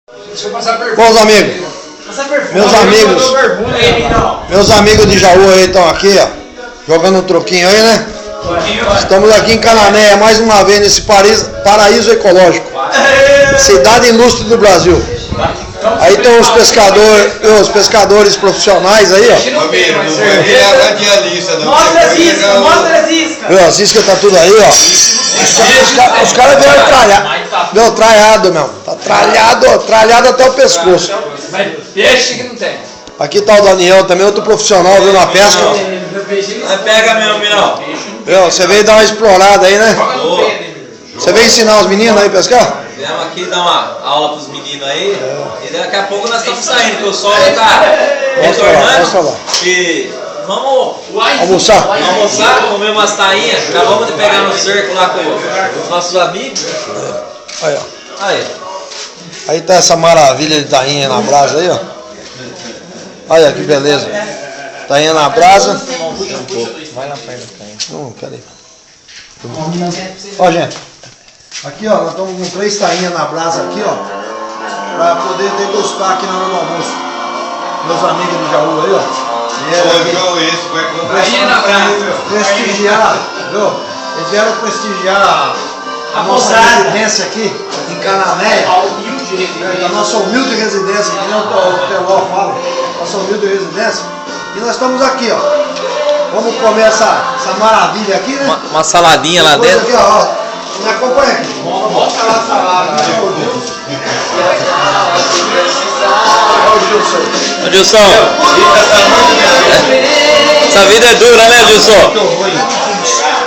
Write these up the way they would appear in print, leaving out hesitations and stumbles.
Bom, amigos, meus amigos de Jaú aí estão aqui, ó, jogando um troquinho aí, né? Estamos aqui em Cananéia, mais uma vez nesse paraíso ecológico, cidade ilustre do Brasil. Aí tem os pescadores profissionais aí, ó. Mostra as iscas. Meu, as iscas tá tudo aí, ó. Os caras vieram tralhado. Meu, tralhado, meu. Tá tralhado até o pescoço. Mas peixe que não tem. Aqui tá o Daniel também, outro profissional, viu, na pesca. Pega mesmo, Minão. Meu, você veio dar uma explorada aí, né? Você veio ensinar os meninos aí a pescar? Viemos aqui dar uma aula pros meninos aí. E daqui a pouco nós estamos saindo, porque o sol tá retornando. E vamos almoçar, comer umas tainhas. Acabamos de pegar no cerco lá com os nossos amigos. Aí, ó. Aí tá essa maravilha de tainha na brasa aí, ó. Olha que beleza. Tainha na brasa. Vai lá perto da tainha. Não, peraí. Ó, gente. Aqui, ó, nós estamos com 3 tainhas na brasa aqui, ó. Pra poder degustar aqui na hora do almoço. Meus amigos de Jaú aí, ó. Prestigiar, viu? Eles vieram prestigiar a nossa residência aqui em Cananéia. A nossa humilde residência, que nem o Teló fala. Nossa humilde residência. E nós estamos aqui, ó. Vamos comer essa maravilha aqui, né? Uma saladinha lá depois dentro. Aqui, ó. Me acompanha aqui. Mostra lá a salada. Ô Gilson, essa vida é dura, né, Gilson?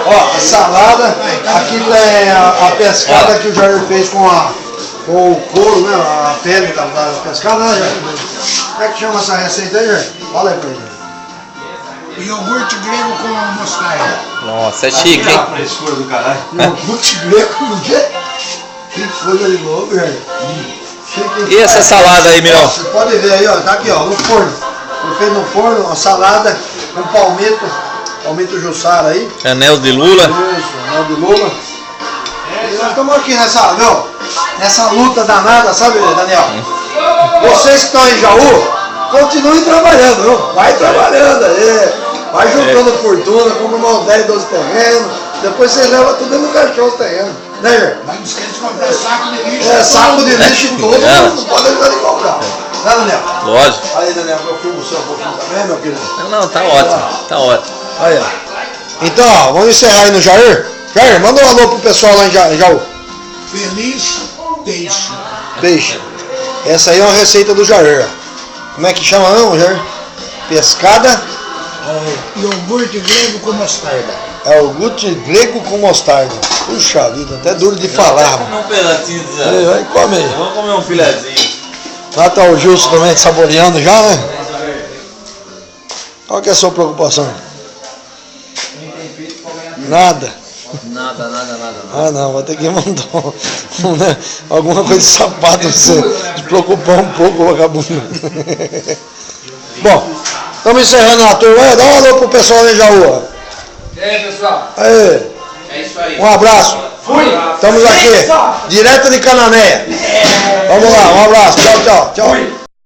Ó, a salada, aqui tem a pescada que o Jair fez com o couro, né? A pele da pescada, né, Jair? Como é que chama essa receita aí, Jair? Fala aí pra ele. Iogurte grego com mostarda. Nossa, é chique, hein? Frescura do caralho. Iogurte grego com o quê? Que coisa de louco, Jair. E essa salada aí, meu? Você pode ver aí, ó, tá aqui, ó, no forno. Foi feito no forno, uma salada com palmito jussara aí. Anel de Lula. Isso, anel de Lula. E nós estamos aqui nessa luta danada, sabe, Daniel? Vocês que estão em Jaú, continuem trabalhando, viu? Vai trabalhando aí. Vai juntando fortuna, compra uns 10, 12 terrenos. Depois vocês levam tudo no caixão os terrenos. Né, Jair? Mas não esquece de comprar saco de lixo. Saco de lixo todo, não pode deixar de comprar. Né, Daniel? Lógico. Aí, Daniel, eu filmo o seu pouquinho também, meu querido. Não, tá ótimo. Tá ótimo. Aí, ó. Então, ó, vamos encerrar aí no Jair. Jair, manda um alô pro pessoal lá em Jaú. Feliz peixe. Peixe. Essa aí é uma receita do Jair. Como é que chama não, Jair? Pescada. Iogurte grego com mostarda. É o iogurte grego com mostarda. Puxa vida, até duro de falar. Vamos comer um pedacinho de Aí, vai, come aí. Vamos comer um filezinho. Lá tá o Gilson também saboreando já, né? Qual que é a sua preocupação? Nada. Nada. Ah não, vou ter que mandar né, alguma coisa de sapato pra você se preocupar um pouco, vagabundo. Bom, estamos encerrando a turma. Dá um alô pro pessoal lá em Jaú. E aí, pessoal? Aê, É isso aí. um abraço. Estamos aqui, direto de Cananéia. Vamos lá, um abraço. Tchau.